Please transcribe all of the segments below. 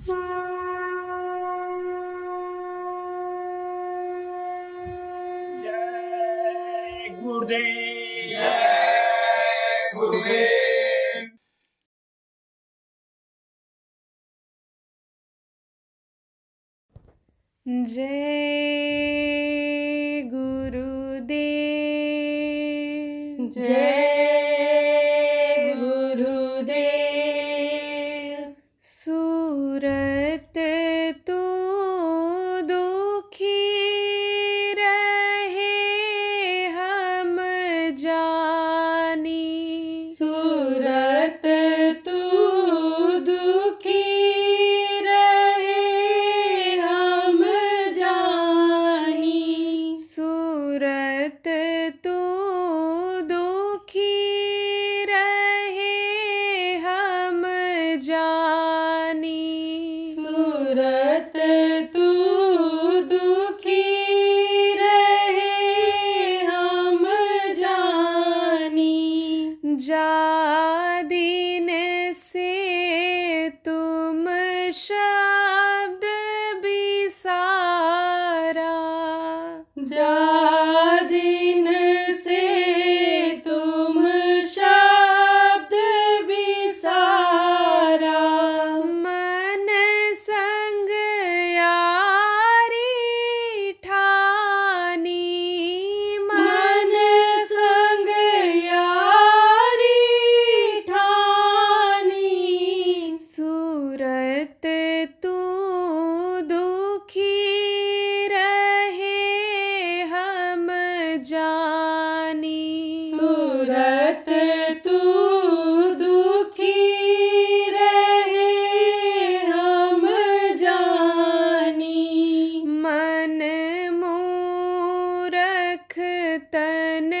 जय गुरुदेव। जय गुरुदेव। जय गुरुदेव। जय गुरुदेव। सूरत तू दुखी रहे हम जानी। सूरत तू दुखी रहे हम जानी। सूरत तू दुखी रहे हम जानी। सूरत तू दुखी रहे हम जानी। जा दिन से तुम शब्द बिसारा। जा दिन से तुम शब्द बिसारा। मन संग यारी ठानी। मन संग यारी ठानी। सूरत तू दुखी रहे हम जानी। सूरत तू दुखी रहे हम जानी। मन मूरख तन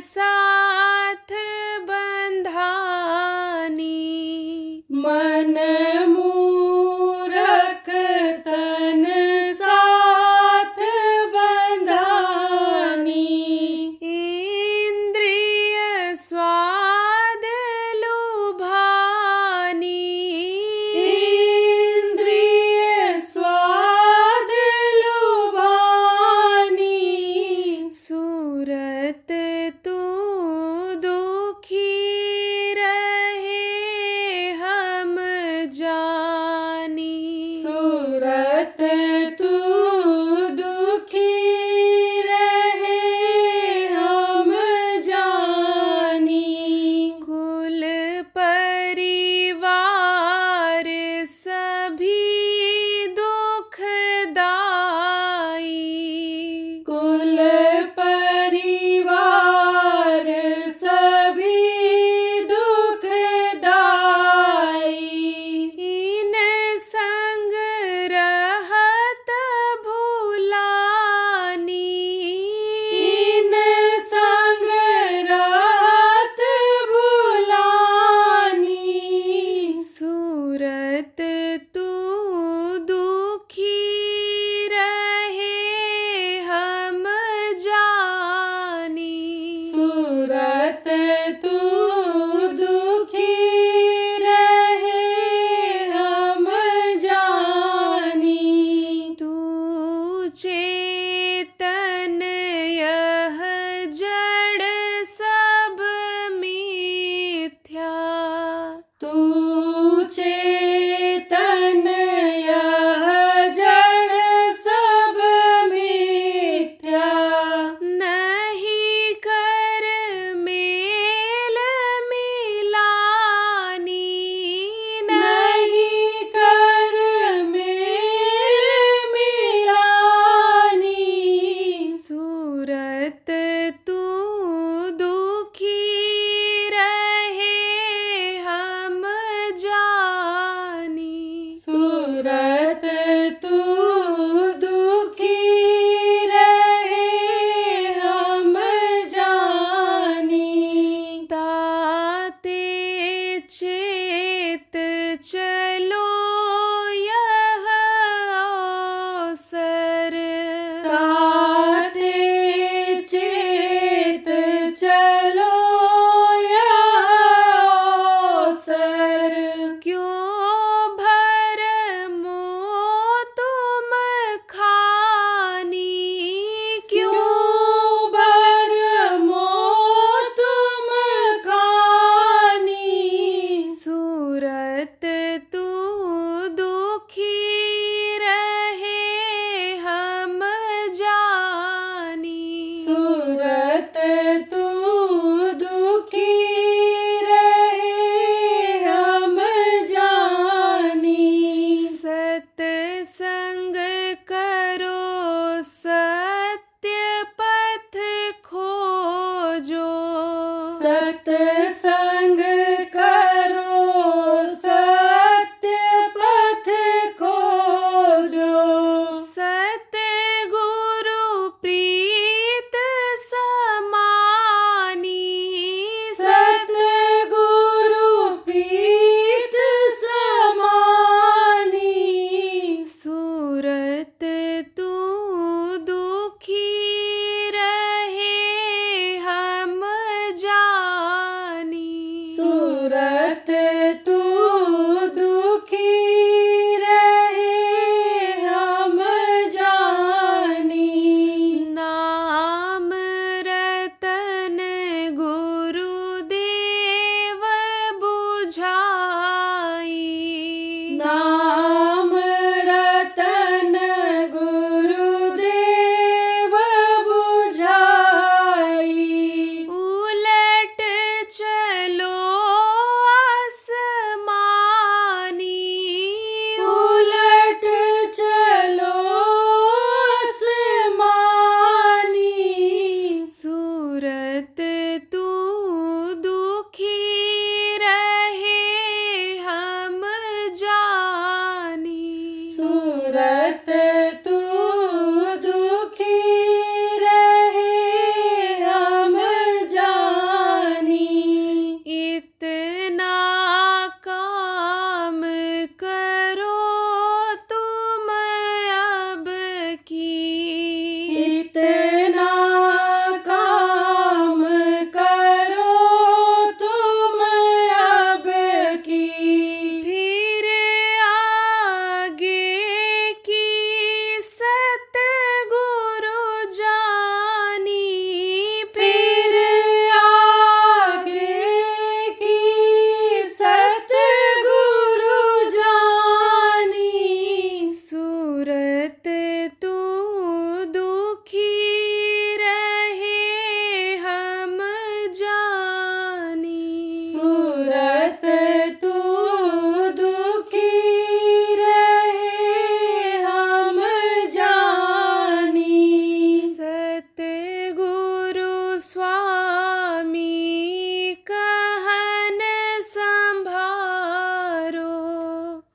साथ बंधानी। मन मूरख तन साथ बंधानी। इंद्रिय स्वाद लुभानी। इंद्रिय स्वाद लुभानी। सूरत तू दुखी रहे हम जानी। सूरत तू दुखी रहे हम जानी। कुल परिवार सभी दुखदाई। कुल परिवार सभी दुखदाई। इन संग रहत भुलानी। इन संग रहत भुलानी। सूरत तू दुखी रहे हम जानी। सूरत तू दुखी रहे हम जानी। तू चेतन यह जड़ सब मिथ्या। तू चेतन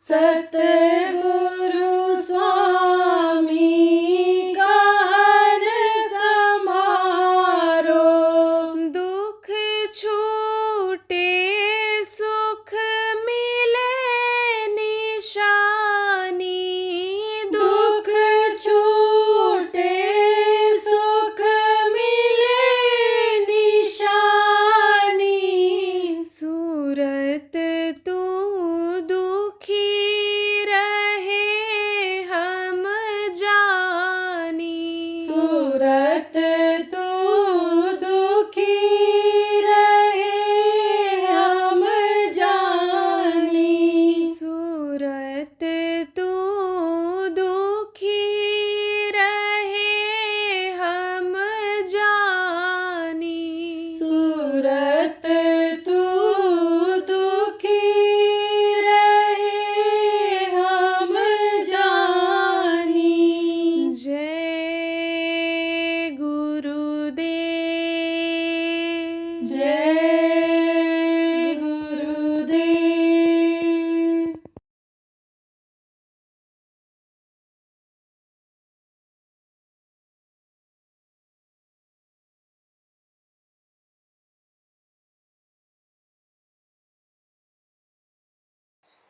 सतगुरु स्वामी कहन समारो, दुख छूटे सुख मिले निशानी, दुख छूटे सुख मिले निशानी, सूरत तू दुखी रहे हम जानी, सूरत तू दुखी रहे हम जानी, सूरत तू दुखी रहे हम जानी, सूरत तू दुखी रहे हम जानी। जय गुरुदेव। जय गुरुदेव।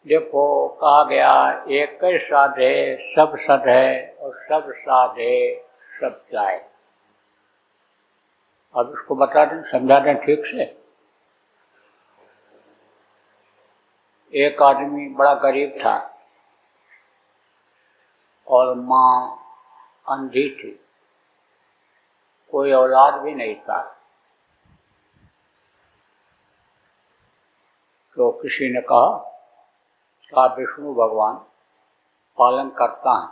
देखो कहा गया एक साधे सब सद है और सब साधे सब जाए। अब इसको बता दें, समझा दें ठीक से। एक आदमी बड़ा गरीब था और माँ अंधी थी, कोई औलाद भी नहीं था। तो किसी ने कहा विष्णु भगवान पालन करता है,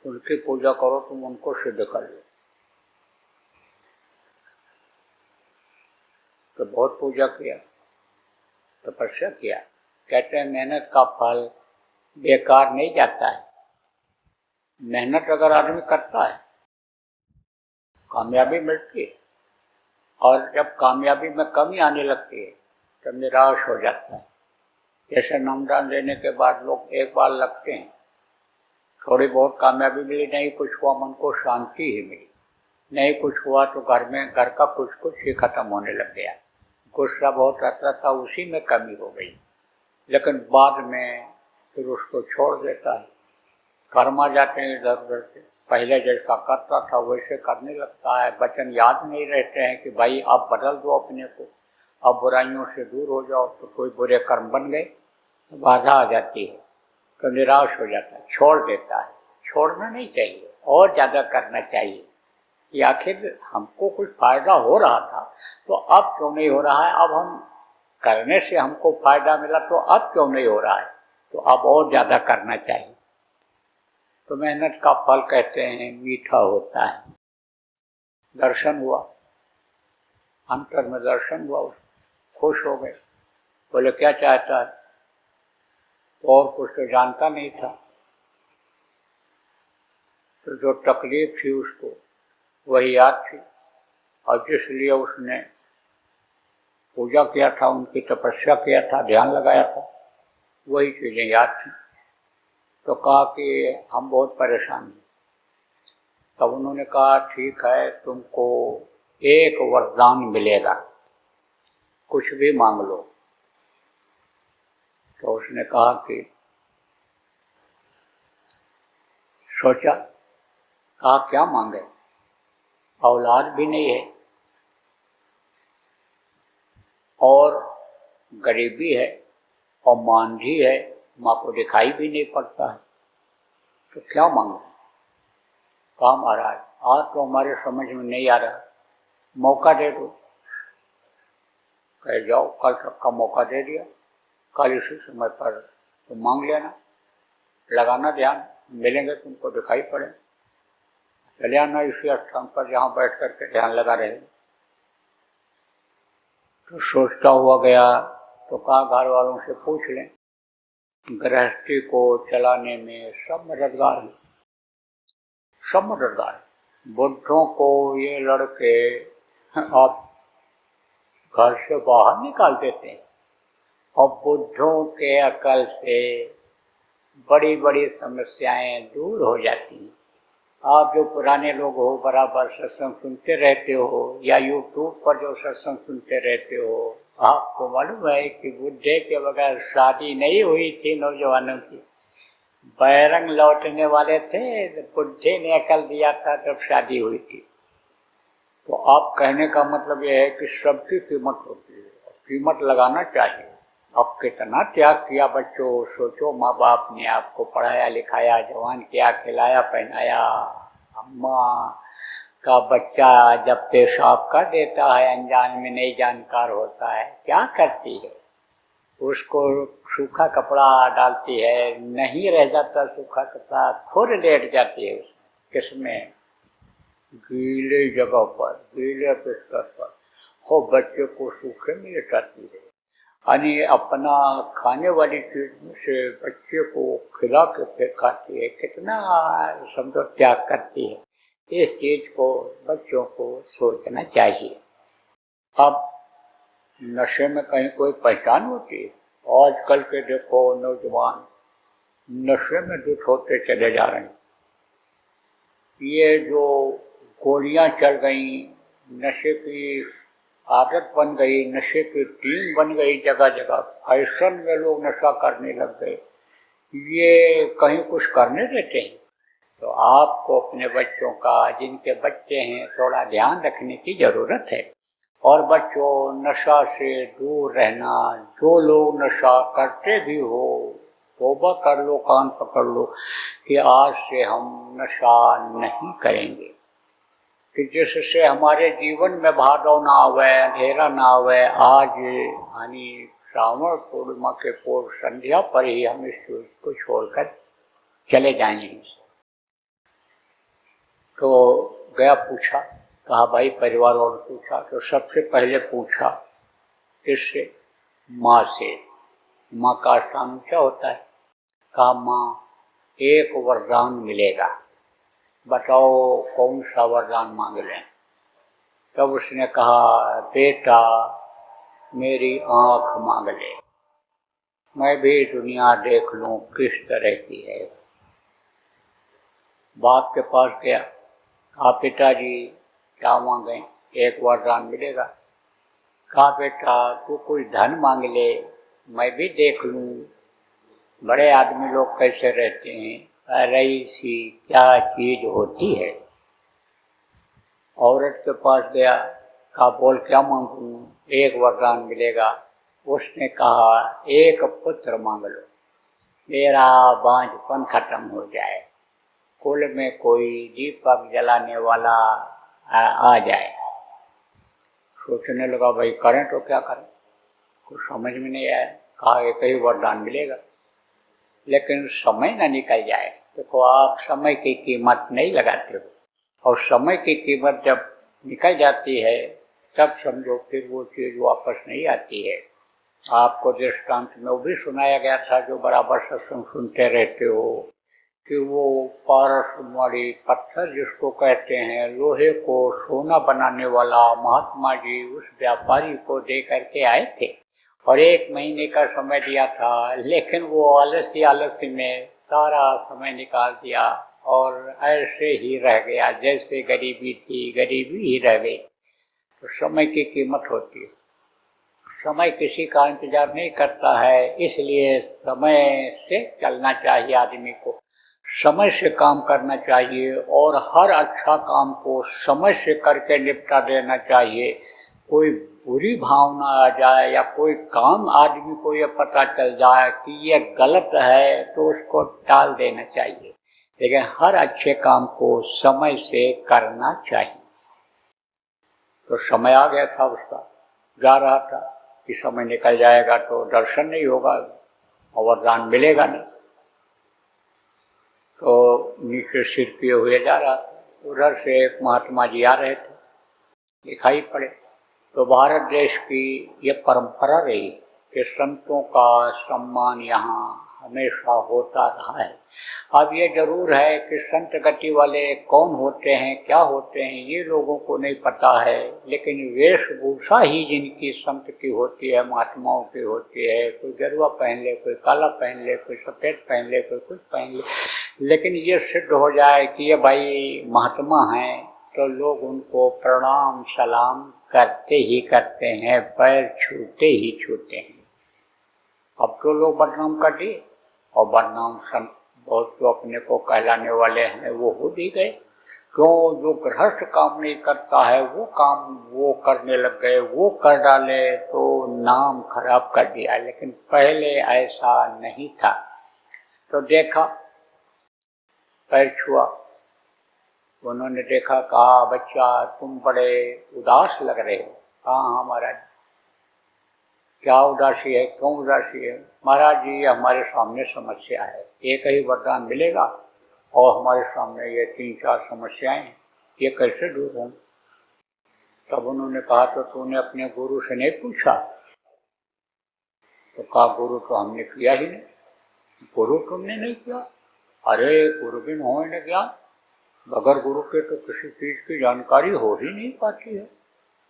उनकी पूजा करो, तुम उनको सिद्ध कर लो। तो बहुत पूजा किया, तपस्या किया। कहते हैं मेहनत का फल बेकार नहीं जाता है। मेहनत अगर आदमी करता है कामयाबी मिलती है, और जब कामयाबी में कमी आने लगती है तब निराश हो जाता है। जैसे नामदान देने के बाद लोग एक बार लगते हैं, थोड़ी बहुत कामयाबी मिली, नहीं कुछ हुआ, मन को शांति ही मिली, नहीं कुछ हुआ तो घर का कुछ ही खत्म होने लग गया। गुस्सा बहुत आता था, उसी में कमी हो गई। लेकिन बाद में फिर उसको छोड़ देता है, कर्म आ जाते हैं इधर उधर से, पहले जैसा करता था वैसे करने लगता है। वचन याद नहीं रहते हैं कि भाई आप बदल दो अपने को, अब बुराइयों से दूर हो जाओ। तो कोई बुरे कर्म बन गए तो बाधा आ जाती है, तो निराश हो जाता है, छोड़ देता है। छोड़ना नहीं चाहिए, और ज़्यादा करना चाहिए कि आखिर हमको कुछ फ़ायदा हो रहा था तो अब क्यों नहीं हो रहा है। अब हम करने से हमको फ़ायदा मिला तो अब क्यों नहीं हो रहा है, तो अब और ज़्यादा करना चाहिए। तो मेहनत का फल कहते हैं मीठा होता है। दर्शन हुआ, अंतर में दर्शन हुआ, खुश हो गए, बोले क्या चाहता है, और कुछ तो जानता नहीं था। तो जो तकलीफ थी उसको वही याद थी, और जिसलिए उसने पूजा किया था, उनकी तपस्या किया था, ध्यान लगाया था, वही चीज़ें याद थी। तो कहा कि हम बहुत परेशान हैं। तब उन्होंने कहा ठीक है, तुमको एक वरदान मिलेगा, कुछ भी मांग लो। तो उसने कहा कि सोचा, कहा क्या मांगे, औलाद भी नहीं है और गरीबी है और मांझी है, माँ को दिखाई भी नहीं पड़ता है, तो क्या मांगो। कहा महाराज आज तो हमारे समझ में नहीं आ रहा, मौका दे दो। कह जाओ, कल तक का मौका दे दिया, कल इसी समय पर तुम मांग लेना, लगाना ध्यान, मिलेंगे तुमको दिखाई पड़े, चले आना इसी स्थान पर जहाँ बैठ करके ध्यान लगा रहे। तो सोचता हुआ गया, तो कहा घर वालों से पूछ लें, गृहस्थी को चलाने में सब मददगार हैं, सब मददगार। बुढ़ों को ये लड़के आप घर से बाहर निकाल देते हैं और बुद्धों के अकल से बड़ी बड़ी समस्याएं दूर हो जाती हैं। आप जो पुराने लोग हो, बराबर सत्संग सुनते रहते हो या यूट्यूब पर जो सत्संग सुनते रहते हो, आपको मालूम है कि बुढ़े के बगैर शादी नहीं हुई थी नौजवानों की। बैरंग लौटने वाले थे, बुढ़े ने अकल दिया था तब शादी हुई थी। तो आप कहने का मतलब यह है कि सबकी कीमत होती है, कीमत लगाना चाहिए। अब कितना त्याग किया बच्चों, सोचो, माँ बाप ने आपको पढ़ाया लिखाया, जवान किया, खिलाया पहनाया। अम्मा का बच्चा जब पेशाब कर देता है, अनजान में नहीं जानकार होता है, क्या करती है? उसको सूखा कपड़ा डालती है, नहीं रह जाता सूखा कपड़ा, खुद लेट जाती है किसमें? गीले जगह पर, गीले बिस्तर पर। हो बच्चे को सूखे में लेटाती है, यानी अपना खाने वाली चीज में से बच्चे को खिला के फिर खाती है। कितना समझो त्याग करती है। इस चीज को बच्चों को सोचना चाहिए। अब नशे में कहीं कोई पहचान होती है? आजकल के देखो नौजवान नशे में दुख होते चले जा रहे हैं। ये जो गोलियां चल गई, नशे की आदत बन गई, नशे की टीम बन गई, जगह जगह फैशन में लोग नशा करने लग गए, ये कहीं कुछ करने देते हैं? तो आपको अपने बच्चों का, जिनके बच्चे हैं, थोड़ा ध्यान रखने की जरूरत है। और बच्चों, नशा से दूर रहना। जो लोग नशा करते भी हो, तौबा कर लो, कान पकड़ लो कि आज से हम नशा नहीं करेंगे, कि जिससे हमारे जीवन में भादव ना आवे, अंधेरा ना आवे। आज यानी श्रावण पूर्णिमा के पूर्व संध्या पर ही हम इस चीज को छोड़कर चले जाएंगे। तो गया, पूछा, कहा भाई परिवार और पूछा, तो सबसे पहले पूछा इससे माँ से। माँ का स्थान ऊंचा होता है। कहा माँ एक वरदान मिलेगा, बताओ कौन सा वरदान मांग लें? तब उसने कहा बेटा मेरी आँख मांग ले, मैं भी दुनिया देख लूं किस तरह की है। बाप के पास गया, कहा पिताजी क्या मांगे? एक वरदान मिलेगा। कहा बेटा तू कोई धन मांग ले, मैं भी देख लूं बड़े आदमी लोग कैसे रहते हैं, रही सी क्या चीज होती है। औरत के पास गया, कहा बोल क्या मांगूं? एक वरदान मिलेगा। उसने कहा एक पुत्र मांग लो, मेरा बांझपन खत्म हो जाए, कुल में कोई दीपक जलाने वाला आ जाए। सोचने लगा भाई करें तो क्या करें, कुछ समझ में नहीं आया। कहा एक ही वरदान मिलेगा, लेकिन समय न निकल जाए। देखो आप समय की कीमत नहीं लगाते हो, और समय की कीमत जब निकल जाती है तब समझो फिर वो चीज़ वापस नहीं आती है। आपको दृष्टांत में वो भी सुनाया गया था, जो बराबर सत्संग सुनते रहते हो, कि वो पारसमणि पत्थर जिसको कहते हैं, लोहे को सोना बनाने वाला महात्मा जी उस व्यापारी को दे करके आए थे और 1 महीने का समय दिया था, लेकिन वो आलसी में सारा समय निकाल दिया और ऐसे ही रह गया, जैसे गरीबी थी गरीबी ही रह गई। तो समय की कीमत होती है। समय किसी का इंतजार नहीं करता है, इसलिए समय से चलना चाहिए आदमी को, समय से काम करना चाहिए और हर अच्छा काम को समय से करके निपटा देना चाहिए। कोई बुरी भावना आ जाए या कोई काम आदमी को ये पता चल जाए कि ये गलत है तो उसको टाल देना चाहिए, लेकिन हर अच्छे काम को समय से करना चाहिए। तो समय आ गया था उसका, जा रहा था कि समय निकल जाएगा तो दर्शन नहीं होगा और वरदान मिलेगा नहीं। तो नीचे सिर किए हुए जा रहा था, उधर से एक महात्मा जी आ रहे थे, दिखाई पड़े। तो भारत देश की ये परंपरा रही कि संतों का सम्मान यहाँ हमेशा होता रहा है। अब ये जरूर है कि संत गति वाले कौन होते हैं, क्या होते हैं, ये लोगों को नहीं पता है, लेकिन वेशभूषा ही जिनकी संत की होती है, महात्माओं की होती है। कोई गेरुआ पहन ले, कोई काला पहन ले, कोई सफ़ेद पहन ले, कोई कुछ पहन ले, लेकिन ये सिद्ध हो जाए कि ये भाई महात्मा हैं, तो लोग उनको प्रणाम सलाम करते ही करते हैं, पैर छूते ही छूते हैं। अब तो लोग बदनाम कर दिए, और बदनाम संत बहुत जो अपने को कहलाने वाले हैं वो हो भी गए। क्यों? जो गृहस्थ काम नहीं करता है वो काम वो करने लग गए, वो कर डाले तो नाम खराब कर दिया। लेकिन पहले ऐसा नहीं था। तो देखा, पैर छुआ, उन्होंने देखा, कहा बच्चा तुम बड़े उदास लग रहे हो। कहा हाँ महाराज। क्या उदासी है, क्यों उदासी है? महाराज जी ये हमारे सामने समस्या है, एक ही वरदान मिलेगा और हमारे सामने ये 3-4 समस्याएं हैं, ये कैसे दूर हों? तब उन्होंने कहा तो तूने अपने गुरु से नहीं पूछा? तो कहा गुरु तो हमने किया ही नहीं। गुरु तुमने नहीं किया? अरे गुरु बिन हो न ज्ञान, बगैर गुरु के तो किसी चीज की जानकारी हो ही नहीं पाती है।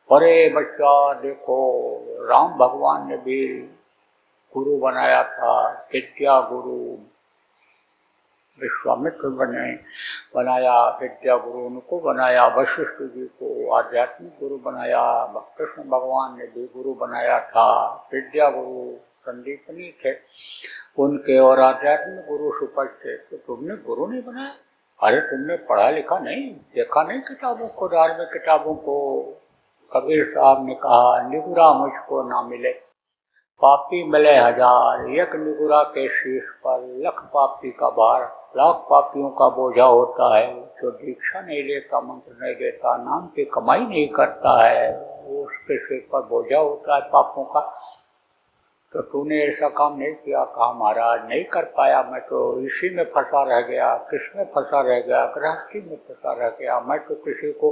अरे बच्चा देखो, राम भगवान ने भी गुरु बनाया था, विद्या गुरु विश्वामित्र बनाया, विद्या गुरु उनको बनाया, वशिष्ठ जी को आध्यात्मिक गुरु बनाया, कृष्ण भगवान ने भी गुरु बनाया था। विद्या गुरु संदीपनी थे उनके, और आध्यात्मिक गुरु सुपज थे। तो तुमने गुरु नहीं बनाया? अरे तुमने पढ़ा लिखा नहीं, देखा नहीं किताबों को, धार्मिक किताबों को? कबीर साहब ने कहा निगुरा मुझको ना मिले, पापी मिले 1000, एक निगुरा के शीश पर लख पापी का भार। लाख पापियों का बोझा होता है, जो दीक्षा नहीं लेता, मंत्र नहीं देता, नाम की कमाई नहीं करता है, वो उसके सिर पर बोझा होता है पापों का। तो तूने ऐसा काम नहीं किया। कहा महाराज नहीं कर पाया, मैं तो इसी में फंसा रह गया। किसमें फंसा रह गया? गृहस्थी में फंसा रह गया। मैं तो किसी को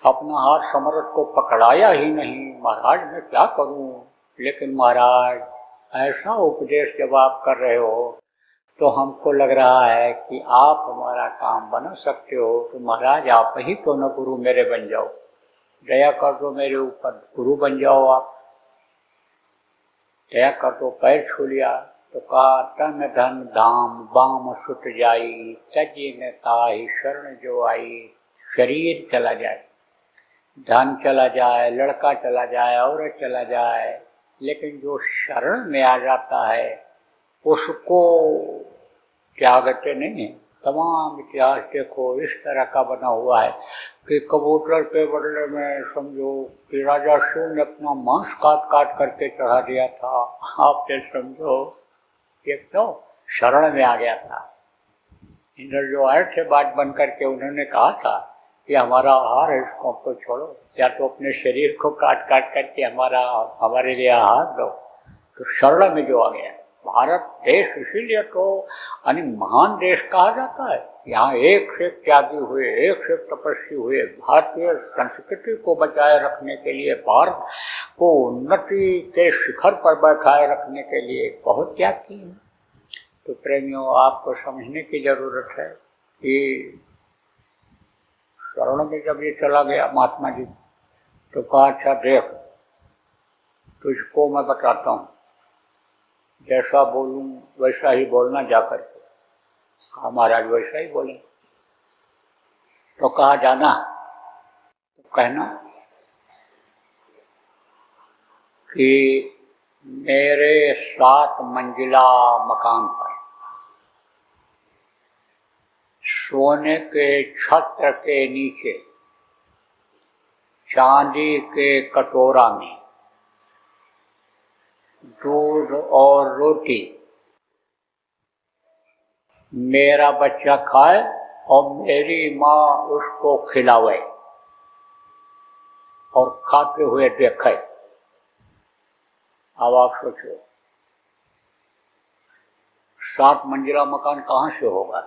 अपना हाथ समर्थ को पकड़ाया ही नहीं। महाराज मैं क्या करूं? लेकिन महाराज ऐसा उपदेश जब आप कर रहे हो तो हमको लग रहा है कि आप हमारा काम बना सकते हो। तो महाराज आप ही क्यों न गुरु मेरे बन जाओ, दया कर दो मेरे ऊपर, गुरु बन जाओ आप। दया कर दो, पैर छू लिया। तो कहा तन धन धाम बाम सुट जाई, तजी में ताही शरण जो आई। शरीर चला जाए, धन चला जाए, लड़का चला जाए, औरत चला जाए, लेकिन जो शरण में आ जाता है उसको त्यागते नहीं है। तमाम इतिहास देखो इस तरह का बना हुआ है कि कबूतर के बदले में समझो कि राजा शिव ने अपना मांस काट काट करके चढ़ा दिया था। आपने समझो ये क्यों? शरण में आ गया था। इधर जो आए थे बात बन करके, उन्होंने कहा था कि हमारा आहार है, इसको तो छोड़ो, या तो अपने शरीर को काट काट करके हमारे लिए आहार दो। तो शरण में जो आ गया, भारत देश इसीलिए तो महान देश कहा जाता है। यहाँ एक से त्यागी हुए, एक से तपस्वी हुए, भारतीय संस्कृति को बचाए रखने के लिए, भारत को उन्नति के शिखर पर बैठाए रखने के लिए बहुत त्याग किए। तो प्रेमियों आपको समझने की जरूरत है कि शरण में जब ये चला गया महात्मा जी, तो कहा अच्छा देख तुझको मैं बताता हूँ, जैसा बोलूं वैसा ही बोलना जाकर के। कहा महाराज वैसा ही बोले। तो कहा जाना तो कहना कि मेरे 7 मंजिला मकान पर सोने के छत्र के नीचे चांदी के कटोरा में दूध और रोटी मेरा बच्चा खाए और मेरी माँ उसको खिलावे और खाते हुए देखे। अब आप सोचो 7 मंजिला मकान कहाँ से होगा?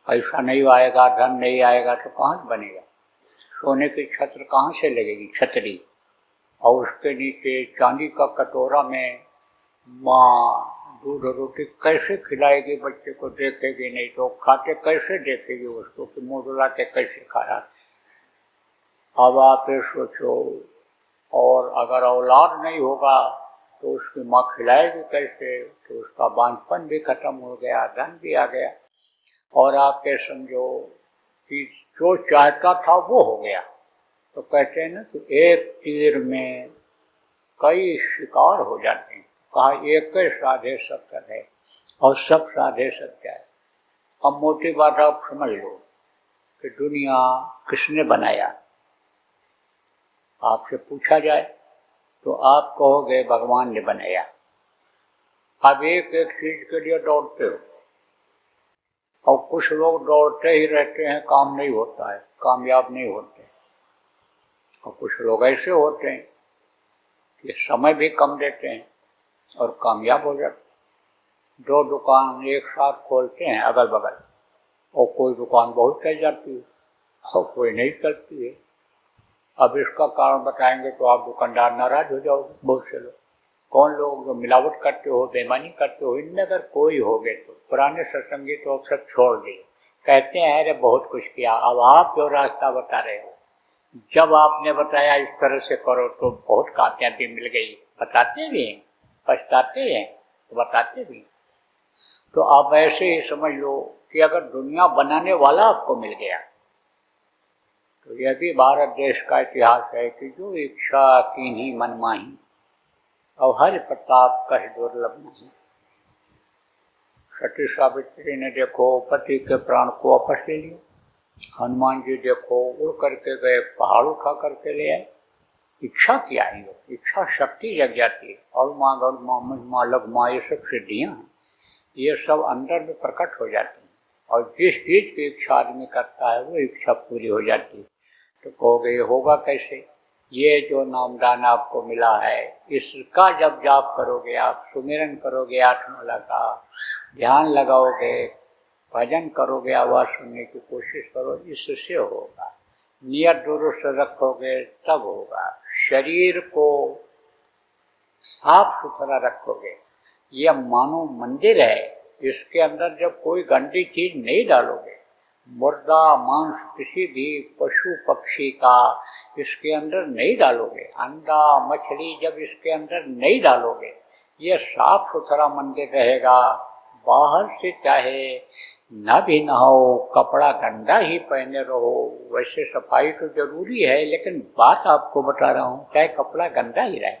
पैसा नहीं आएगा, धन नहीं आएगा तो कहाँ से बनेगा? सोने की छत्र कहाँ से लगेगी? छतरी। और उसके नीचे चांदी का कटोरा में माँ दूध और रोटी कैसे खिलाएगी बच्चे को, देखेगी नहीं तो खाते कैसे देखेगी उसको कि मुँह धुलाते कैसे खा रहा। अब आप ये सोचो, और अगर औलाद नहीं होगा तो उसकी माँ खिलाएगी कैसे, तो उसका बांझपन भी खत्म हो गया, धन भी आ गया। और आप ये समझो कि जो चाहता था वो हो गया। तो कहते हैं ना कि एक तीर में कई शिकार हो जाते हैं। कहा एक साधे सत्य है और सब साधे सत्य है। अब मोटी बात आप समझ लो कि दुनिया किसने बनाया। आपसे पूछा जाए तो आप कहोगे भगवान ने बनाया। अब एक एक चीज के लिए दौड़ते हो, और कुछ लोग दौड़ते ही रहते हैं, काम नहीं होता है, कामयाब नहीं होते। और कुछ लोग ऐसे होते हैं कि समय भी कम देते हैं और कामयाब हो जाते हैं। दो दुकान एक साथ खोलते हैं अगल बगल, और कोई दुकान बहुत चल जाती है और कोई नहीं चलती है। अब इसका कारण बताएंगे तो आप दुकानदार नाराज हो जाओगे। बहुत से लोग, कौन लोग जो मिलावट करते हो, बेईमानी करते हो, इनमें अगर कोई हो गए तो पुराने सत्संगी तो सब छोड़ दिए, कहते हैं अरे बहुत कुछ किया। अब आप जो रास्ता बता रहे हो, जब आपने बताया इस तरह से करो तो बहुत कामयाबी मिल गई, बताते भी हैं, पछताते हैं तो बताते भी। तो आप ऐसे ही समझ लो कि अगर दुनिया बनाने वाला आपको मिल गया तो यह भी भारत देश का इतिहास है कि जो इच्छा कीन्ही मन माही और हरि प्रताप कह दुर्लभ नहीं। सती सावित्री ने देखो पति के प्राण को वापस ले लिया। हनुमान जी देखो उड़ करके गए, पहाड़ उठा करके ले आए। इच्छा क्या है? इच्छा शक्ति जग जाती है। और माँ गढ़ माँ महिमा लग माँ, ये सब सिद्धियाँ हैं, ये सब अंदर में प्रकट हो जाती हैं। और जिस चीज की इच्छा आदमी करता है वो इच्छा पूरी हो जाती है। तो कहोगे ये होगा कैसे? ये जो नामदान आपको मिला है, इसका जब जाप करोगे, आप सुमिरन करोगे, आत्मला का ध्यान लगाओगे, भजन करोगे, आवाज सुनने की कोशिश करो, इससे होगा। नियत दुरुस्त रखोगे तब होगा। शरीर को साफ सुथरा रखोगे। यह मानो मंदिर है, इसके अंदर जब कोई गंदी चीज नहीं डालोगे, मुर्दा मांस किसी भी पशु पक्षी का इसके अंदर नहीं डालोगे, अंडा मछली जब इसके अंदर नहीं डालोगे, यह साफ सुथरा मंदिर रहेगा। बाहर से चाहे न भी नहाओ, कपड़ा गंदा ही पहने रहो, वैसे सफाई तो जरूरी है, लेकिन बात आपको बता रहा हूँ, चाहे कपड़ा गंदा ही रहे,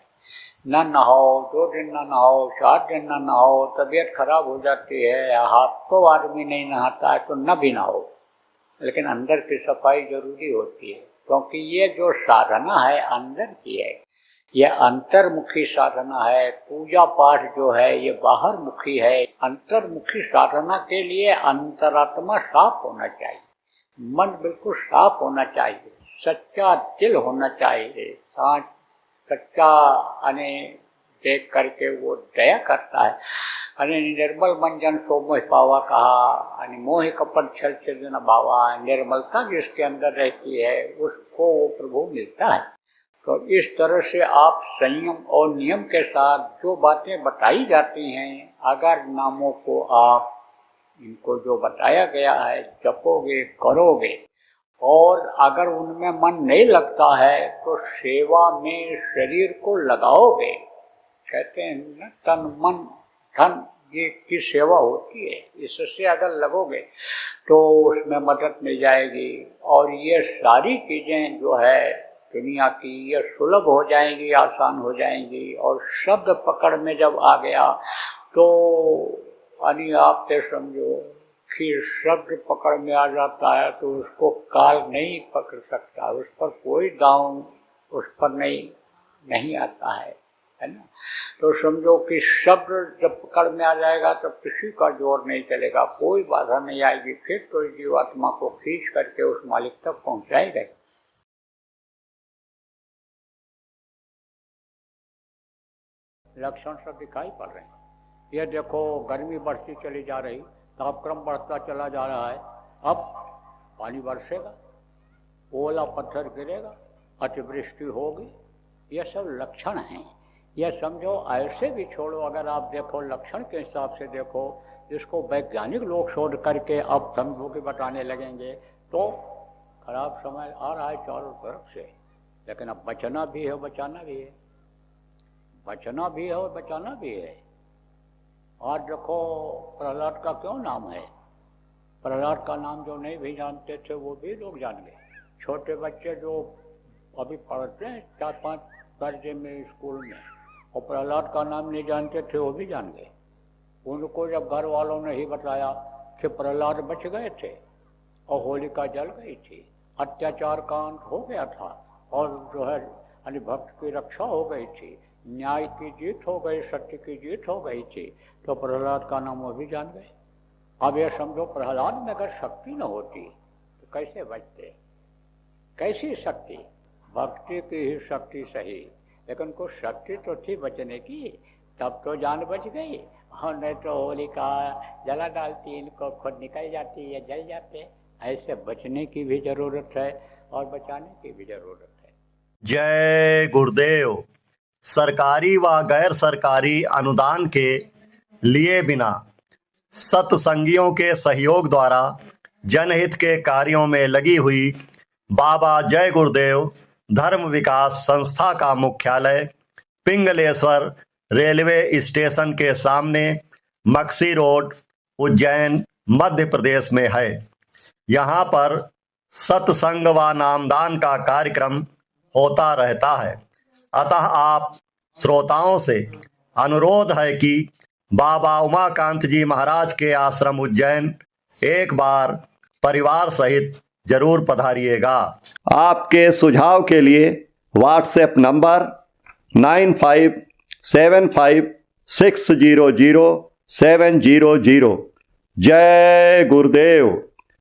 न नहाओ, 2 दिन न नहाओ, 4 दिन न नहाओ, तबीयत खराब हो जाती है। हफ्तों आदमी नहीं नहाता है तो न भी नहाओ, लेकिन अंदर की सफाई जरूरी होती है, क्योंकि ये जो साधना है अंदर की है, यह अंतर्मुखी साधना है। पूजा पाठ जो है ये बाहर मुखी है। अंतर्मुखी साधना के लिए अंतरात्मा साफ होना चाहिए, मन बिल्कुल साफ होना चाहिए, सच्चा दिल होना चाहिए। सच्चा अने देख करके वो दया करता है। अने निर्मल मन जन सो मोह पावा कहा, अने मोह कपट छल छेदन भावा। निर्मलता जिसके अंदर रहती है उसको वो प्रभु मिलता है। तो इस तरह से आप संयम और नियम के साथ जो बातें बताई जाती हैं, अगर नामों को आप इनको जो बताया गया है जपोगे, करोगे, और अगर उनमें मन नहीं लगता है तो सेवा में शरीर को लगाओगे। कहते हैं न, तन मन धन ये की सेवा होती है, इससे अगर लगोगे तो उसमें मदद मिल जाएगी। और ये सारी चीज़ें जो है दुनिया की, ये सुलभ हो जाएंगी, आसान हो जाएंगी। और शब्द पकड़ में जब आ गया तो यानी आप ये समझो कि शब्द पकड़ में आ जाता है तो उसको काल नहीं पकड़ सकता, उस पर कोई दांव उस पर नहीं आता है ना। तो समझो कि शब्द जब पकड़ में आ जाएगा तो किसी का जोर नहीं चलेगा, कोई बाधा नहीं आएगी, फिर तो जीवात्मा को खींच करके उस मालिक तक पहुंचाएगा। लक्षण सब दिखाई पड़ रहे हैं। ये देखो गर्मी बढ़ती चली जा रही, तापक्रम बढ़ता चला जा रहा है, अब पानी बरसेगा, ओला पत्थर गिरेगा, अतिवृष्टि होगी, ये सब लक्षण हैं। यह समझो ऐसे भी छोड़ो, अगर आप देखो लक्षण के हिसाब से देखो, जिसको वैज्ञानिक लोग शोध करके अब समझो कि बताने लगेंगे, तो खराब समय आ रहा है चारों तरफ से। लेकिन अब बचना भी है, बचाना भी है, बचना भी है और बचाना भी है। आज देखो प्रहलाद का क्यों नाम है, प्रहलाद का नाम जो नहीं भी जानते थे वो भी लोग जान गए। छोटे बच्चे जो अभी पढ़ते हैं 4-5 दर्जे में स्कूल में, और प्रहलाद का नाम नहीं जानते थे वो भी जान गए। उनको जब घर वालों ने ही बताया कि प्रहलाद बच गए थे और होलिका जल गई थी, अत्याचार का अंत हो गया था, और जो है यानी भक्त की रक्षा हो गई थी, न्याय की जीत हो गई, सत्य की जीत हो गई थी, तो प्रहलाद का नाम वो भी जान गए। अब ये समझो प्रहलाद में अगर शक्ति न होती तो कैसे बचते, कैसी शक्ति, भक्ति की ही शक्ति सही, लेकिन कुछ शक्ति तो थी बचने की, तब तो जान बच गई। और नहीं तो होलिका जला डालती, इनको खुद निकल जाती है, जल जाते। ऐसे बचने की भी जरूरत है और बचाने की भी जरूरत है। जय गुरुदेव। सरकारी व गैर सरकारी अनुदान के लिए बिना सत्संगियों के सहयोग द्वारा जनहित के कार्यों में लगी हुई बाबा जय गुरुदेव धर्म विकास संस्था का मुख्यालय पिंगलेश्वर रेलवे स्टेशन के सामने मक्सी रोड, उज्जैन, मध्य प्रदेश में है। यहाँ पर सत्संग व नामदान का कार्यक्रम होता रहता है। अतः आप श्रोताओं से अनुरोध है कि बाबा उमाकांत जी महाराज के आश्रम उज्जैन एक बार परिवार सहित जरूर पधारिएगा। आपके सुझाव के लिए व्हाट्सएप नंबर 9575600700। जय गुरुदेव।